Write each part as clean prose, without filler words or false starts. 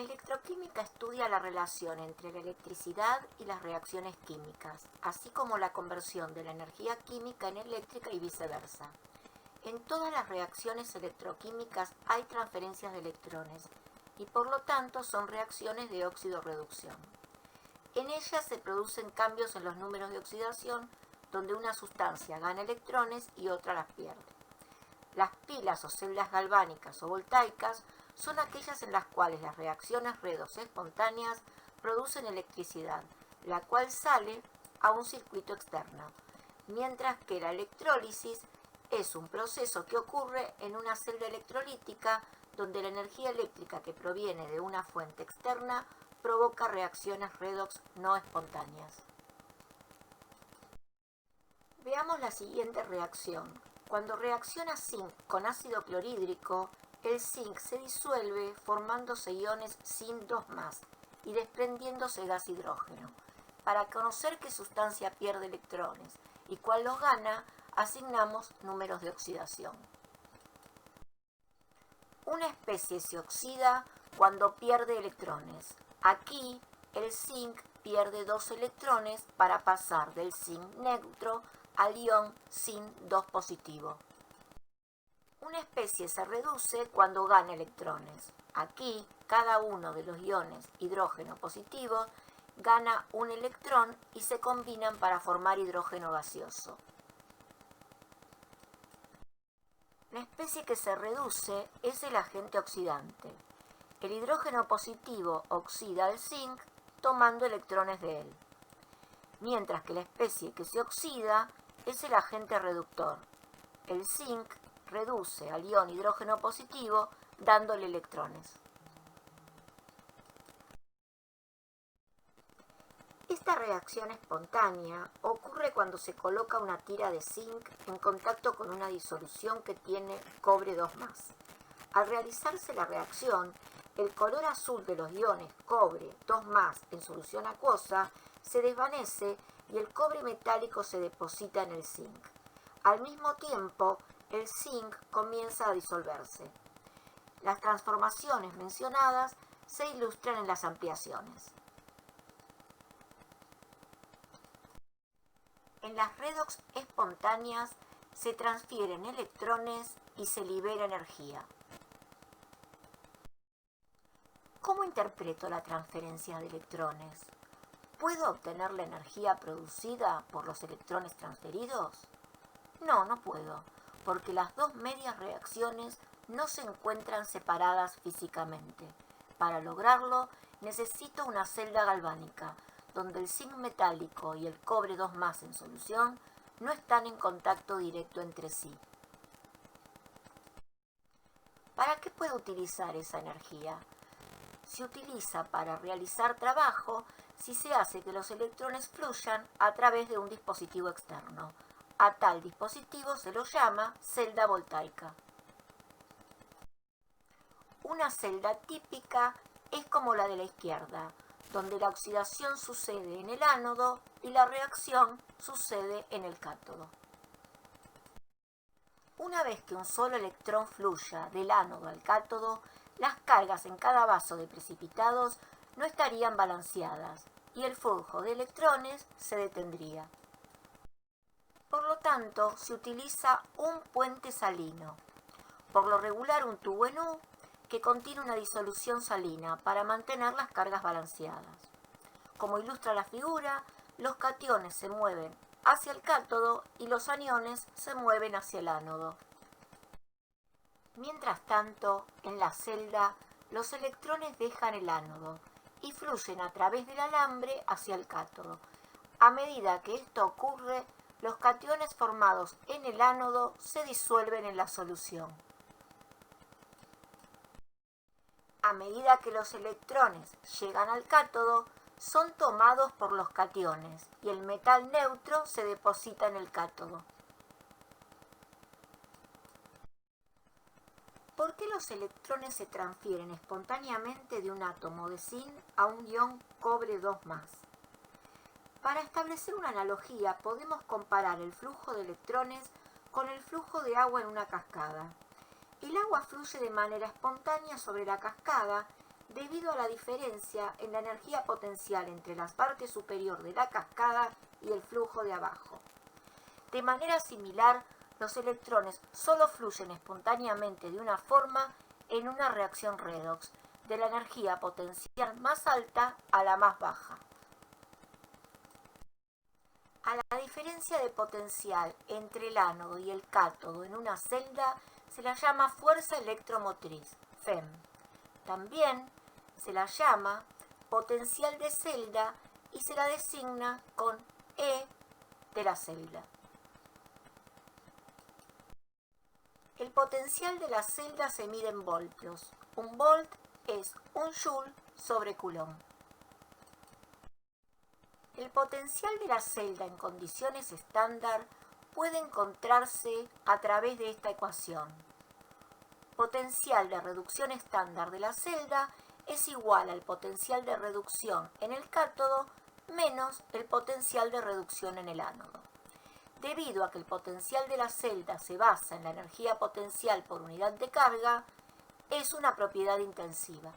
La electroquímica estudia la relación entre la electricidad y las reacciones químicas, así como la conversión de la energía química en eléctrica y viceversa. En todas las reacciones electroquímicas hay transferencias de electrones y por lo tanto son reacciones de óxido-reducción. En ellas se producen cambios en los números de oxidación donde una sustancia gana electrones y otra las pierde. Las pilas o celdas galvánicas o voltaicas son aquellas en las cuales las reacciones redox espontáneas producen electricidad, la cual sale a un circuito externo, mientras que la electrólisis es un proceso que ocurre en una celda electrolítica donde la energía eléctrica que proviene de una fuente externa provoca reacciones redox no espontáneas. Veamos la siguiente reacción. Cuando reacciona zinc con ácido clorhídrico, el zinc se disuelve formándose iones Zn 2+ y desprendiéndose gas hidrógeno. Para conocer qué sustancia pierde electrones y cuál los gana, asignamos números de oxidación. Una especie se oxida cuando pierde electrones. Aquí el zinc pierde 2 electrones para pasar del zinc neutro al ion Zn 2+. Una especie se reduce cuando gana electrones. Aquí, cada uno de los iones hidrógeno positivos gana un electrón y se combinan para formar hidrógeno gaseoso. La especie que se reduce es el agente oxidante. El hidrógeno positivo oxida el zinc tomando electrones de él, mientras que la especie que se oxida es el agente reductor. El zinc reduce al ion hidrógeno positivo dándole electrones. Esta reacción espontánea ocurre cuando se coloca una tira de zinc en contacto con una disolución que tiene cobre 2+. Al realizarse la reacción, el color azul de los iones cobre 2+ en solución acuosa se desvanece y el cobre metálico se deposita en el zinc. Al mismo tiempo, el zinc comienza a disolverse. Las transformaciones mencionadas se ilustran en las ampliaciones. En las redox espontáneas se transfieren electrones y se libera energía. ¿Cómo interpreto la transferencia de electrones? ¿Puedo obtener la energía producida por los electrones transferidos? No, no puedo, porque las dos medias reacciones no se encuentran separadas físicamente. Para lograrlo, necesito una celda galvánica, donde el zinc metálico y el cobre 2+ en solución no están en contacto directo entre sí. ¿Para qué puedo utilizar esa energía? Se utiliza para realizar trabajo si se hace que los electrones fluyan a través de un dispositivo externo. A tal dispositivo se lo llama celda voltaica. Una celda típica es como la de la izquierda, donde la oxidación sucede en el ánodo y la reacción sucede en el cátodo. Una vez que un solo electrón fluya del ánodo al cátodo, las cargas en cada vaso de precipitados no estarían balanceadas y el flujo de electrones se detendría. Por lo tanto, se utiliza un puente salino, por lo regular un tubo en U, que contiene una disolución salina para mantener las cargas balanceadas. Como ilustra la figura, los cationes se mueven hacia el cátodo y los aniones se mueven hacia el ánodo. Mientras tanto, en la celda, los electrones dejan el ánodo y fluyen a través del alambre hacia el cátodo. A medida que esto ocurre, los cationes formados en el ánodo se disuelven en la solución. A medida que los electrones llegan al cátodo, son tomados por los cationes y el metal neutro se deposita en el cátodo. ¿Por qué los electrones se transfieren espontáneamente de un átomo de zinc a un ion cobre 2+? Para establecer una analogía, podemos comparar el flujo de electrones con el flujo de agua en una cascada. El agua fluye de manera espontánea sobre la cascada debido a la diferencia en la energía potencial entre la parte superior de la cascada y el flujo de abajo. De manera similar, los electrones solo fluyen espontáneamente de una forma en una reacción redox, de la energía potencial más alta a la más baja. A la diferencia de potencial entre el ánodo y el cátodo en una celda se la llama fuerza electromotriz, FEM. También se la llama potencial de celda y se la designa con E de la celda. El potencial de la celda se mide en voltios. Un volt es un joule sobre coulomb. El potencial de la celda en condiciones estándar puede encontrarse a través de esta ecuación. Potencial de reducción estándar de la celda es igual al potencial de reducción en el cátodo menos el potencial de reducción en el ánodo. Debido a que el potencial de la celda se basa en la energía potencial por unidad de carga, es una propiedad intensiva.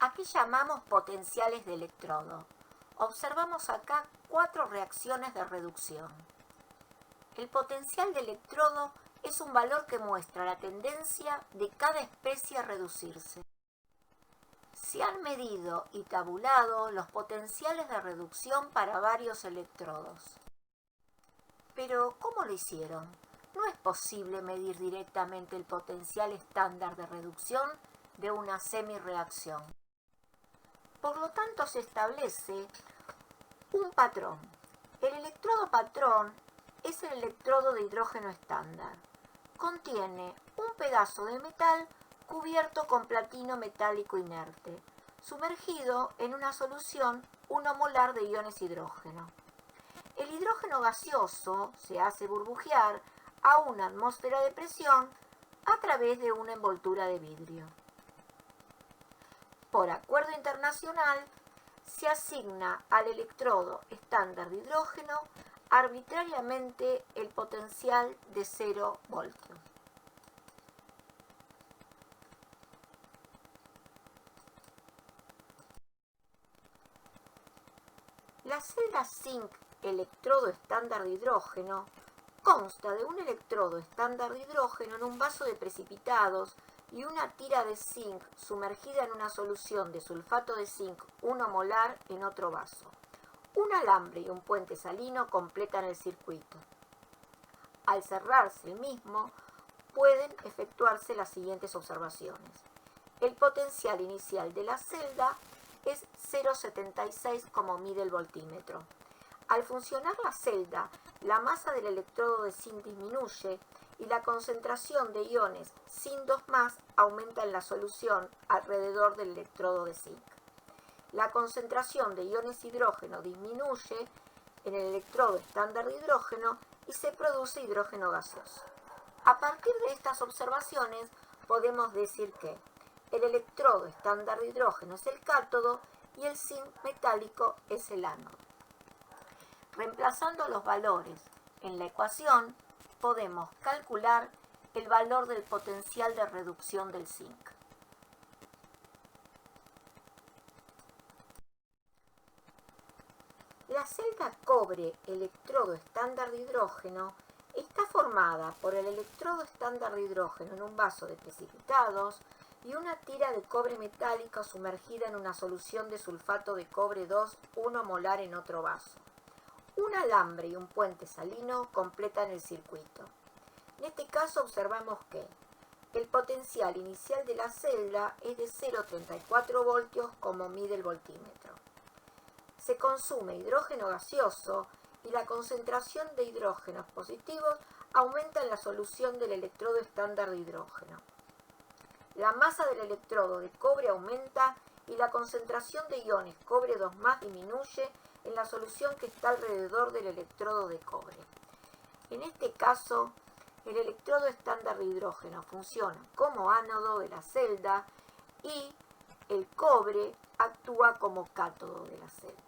¿A qué llamamos potenciales de electrodo? Observamos acá 4 reacciones de reducción. El potencial de electrodo es un valor que muestra la tendencia de cada especie a reducirse. Se han medido y tabulado los potenciales de reducción para varios electrodos. Pero, ¿cómo lo hicieron? No es posible medir directamente el potencial estándar de reducción de una semireacción. Por lo tanto, se establece un patrón. El electrodo patrón es el electrodo de hidrógeno estándar. Contiene un pedazo de metal cubierto con platino metálico inerte, sumergido en una solución 1 molar de iones hidrógeno. El hidrógeno gaseoso se hace burbujear a una atmósfera de presión a través de una envoltura de vidrio. Por acuerdo internacional, se asigna al electrodo estándar de hidrógeno arbitrariamente el potencial de 0 voltios. La celda zinc electrodo estándar de hidrógeno consta de un electrodo estándar de hidrógeno en un vaso de precipitados y una tira de zinc sumergida en una solución de sulfato de zinc 1 molar en otro vaso. Un alambre y un puente salino completan el circuito. Al cerrarse el mismo, pueden efectuarse las siguientes observaciones. El potencial inicial de la celda es 0,76 como mide el voltímetro. Al funcionar la celda, la masa del electrodo de zinc disminuye y la concentración de iones Zn 2+ aumenta en la solución alrededor del electrodo de zinc. La concentración de iones hidrógeno disminuye en el electrodo estándar de hidrógeno y se produce hidrógeno gaseoso. A partir de estas observaciones podemos decir que el electrodo estándar de hidrógeno es el cátodo y el zinc metálico es el ánodo. Reemplazando los valores en la ecuación, podemos calcular el valor del potencial de reducción del zinc. La celda cobre electrodo estándar de hidrógeno está formada por el electrodo estándar de hidrógeno en un vaso de precipitados y una tira de cobre metálico sumergida en una solución de sulfato de cobre 2, 1 molar en otro vaso. Un alambre y un puente salino completan el circuito. En este caso observamos que el potencial inicial de la celda es de 0,34 voltios como mide el voltímetro. Se consume hidrógeno gaseoso y la concentración de hidrógenos positivos aumenta en la solución del electrodo estándar de hidrógeno. La masa del electrodo de cobre aumenta y la concentración de iones cobre 2+ disminuye en la solución que está alrededor del electrodo de cobre. En este caso, el electrodo estándar de hidrógeno funciona como ánodo de la celda y el cobre actúa como cátodo de la celda.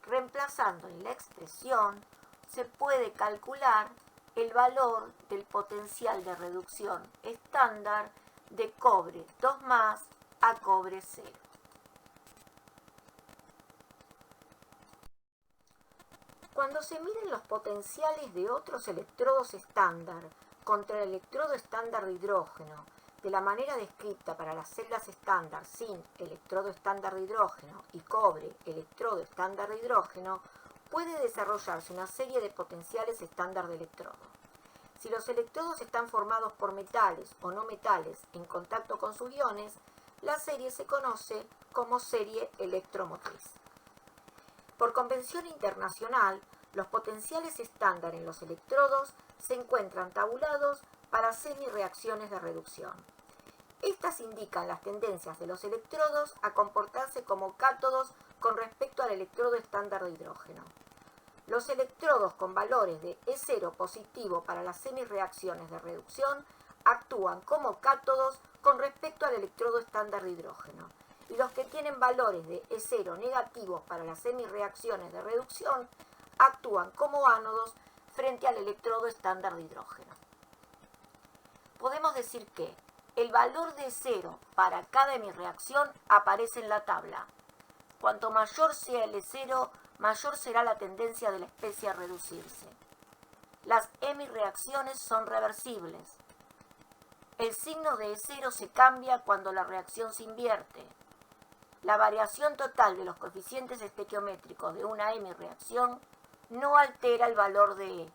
Reemplazando en la expresión, se puede calcular el valor del potencial de reducción estándar estándar de cobre 2+ a cobre 0. Cuando se miden los potenciales de otros electrodos estándar contra el electrodo estándar de hidrógeno, de la manera descrita para las celdas estándar zinc, electrodo estándar de hidrógeno, y cobre, electrodo estándar de hidrógeno, puede desarrollarse una serie de potenciales estándar de electrodo. Si los electrodos están formados por metales o no metales en contacto con sus iones, la serie se conoce como serie electromotriz. Por convención internacional, los potenciales estándar en los electrodos se encuentran tabulados para semireacciones de reducción. Estas indican las tendencias de los electrodos a comportarse como cátodos con respecto al electrodo estándar de hidrógeno. Los electrodos con valores de E0 positivo para las semireacciones de reducción actúan como cátodos con respecto al electrodo estándar de hidrógeno, y los que tienen valores de E0 negativos para las semireacciones de reducción actúan como ánodos frente al electrodo estándar de hidrógeno. Podemos decir que el valor de E0 para cada hemireacción aparece en la tabla. Cuanto mayor sea el E0, mayor será la tendencia de la especie a reducirse. Las hemireacciones son reversibles. El signo de E0 se cambia cuando la reacción se invierte. La variación total de los coeficientes estequiométricos de una hemireacción no altera el valor de E.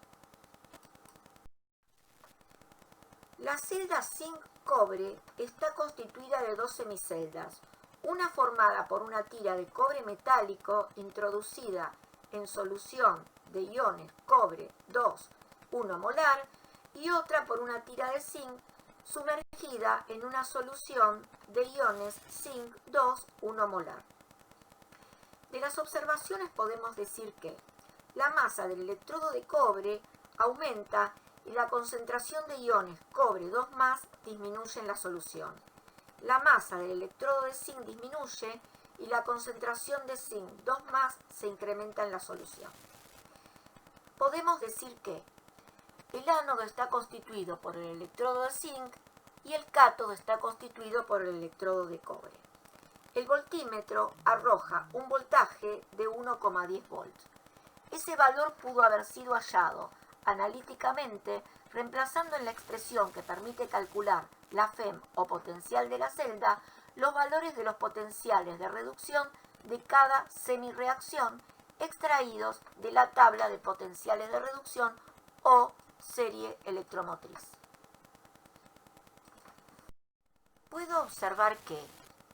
La celda zinc-cobre está constituida de dos semiceldas, una formada por una tira de cobre metálico introducida en solución de iones cobre 2, 1 molar, y otra por una tira de zinc sumergida en una solución de iones zinc 2, 1 molar. De las observaciones podemos decir que la masa del electrodo de cobre aumenta y la concentración de iones cobre 2+ disminuye en la solución. La masa del electrodo de zinc disminuye y la concentración de zinc 2+ se incrementa en la solución. Podemos decir que el ánodo está constituido por el electrodo de zinc y el cátodo está constituido por el electrodo de cobre. El voltímetro arroja un voltaje de 1,10 volts. Ese valor pudo haber sido hallado analíticamente reemplazando en la expresión que permite calcular la FEM o potencial de la celda los valores de los potenciales de reducción de cada semireacción extraídos de la tabla de potenciales de reducción o serie electromotriz. Puedo observar que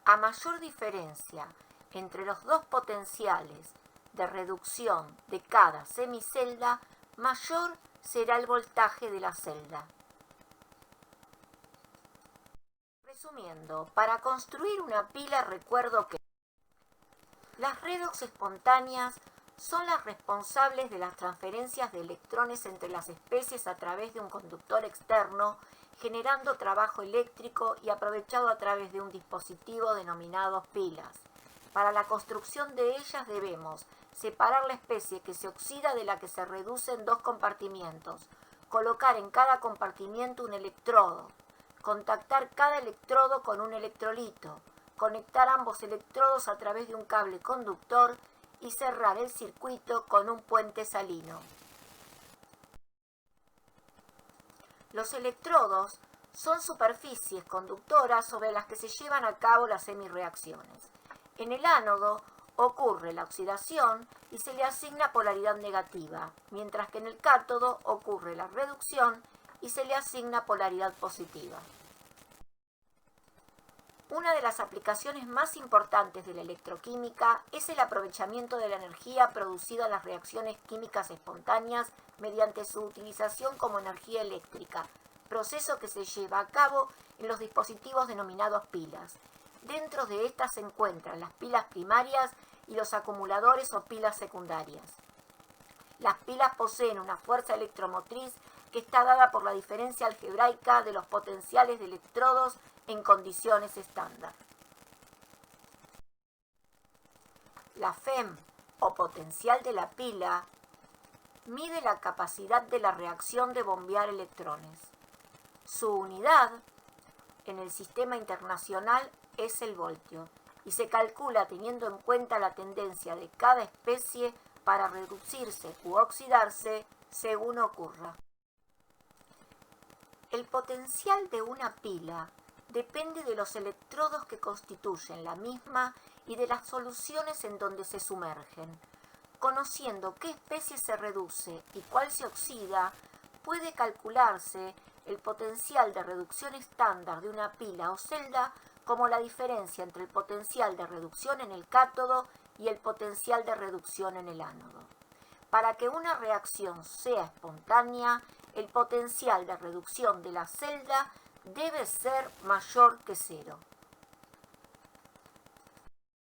a mayor diferencia entre los dos potenciales de reducción de cada semicelda, mayor será el voltaje de la celda. Resumiendo, para construir una pila recuerdo que las redox espontáneas son las responsables de las transferencias de electrones entre las especies a través de un conductor externo, generando trabajo eléctrico y aprovechado a través de un dispositivo denominado pilas. Para la construcción de ellas debemos separar la especie que se oxida de la que se reduce en dos compartimientos, colocar en cada compartimiento un electrodo, contactar cada electrodo con un electrolito, conectar ambos electrodos a través de un cable conductor y cerrar el circuito con un puente salino. Los electrodos son superficies conductoras sobre las que se llevan a cabo las semireacciones. En el ánodo ocurre la oxidación y se le asigna polaridad negativa, mientras que en el cátodo ocurre la reducción y se le asigna polaridad positiva. Una de las aplicaciones más importantes de la electroquímica es el aprovechamiento de la energía producida en las reacciones químicas espontáneas mediante su utilización como energía eléctrica, proceso que se lleva a cabo en los dispositivos denominados pilas. Dentro de estas se encuentran las pilas primarias y los acumuladores o pilas secundarias. Las pilas poseen una fuerza electromotriz que está dada por la diferencia algebraica de los potenciales de electrodos en condiciones estándar. La FEM, o potencial de la pila, mide la capacidad de la reacción de bombear electrones. Su unidad en el sistema internacional es el voltio y se calcula teniendo en cuenta la tendencia de cada especie para reducirse u oxidarse según ocurra. El potencial de una pila depende de los electrodos que constituyen la misma y de las soluciones en donde se sumergen. Conociendo qué especie se reduce y cuál se oxida, puede calcularse el potencial de reducción estándar de una pila o celda como la diferencia entre el potencial de reducción en el cátodo y el potencial de reducción en el ánodo. Para que una reacción sea espontánea, el potencial de reducción de la celda debe ser mayor que cero.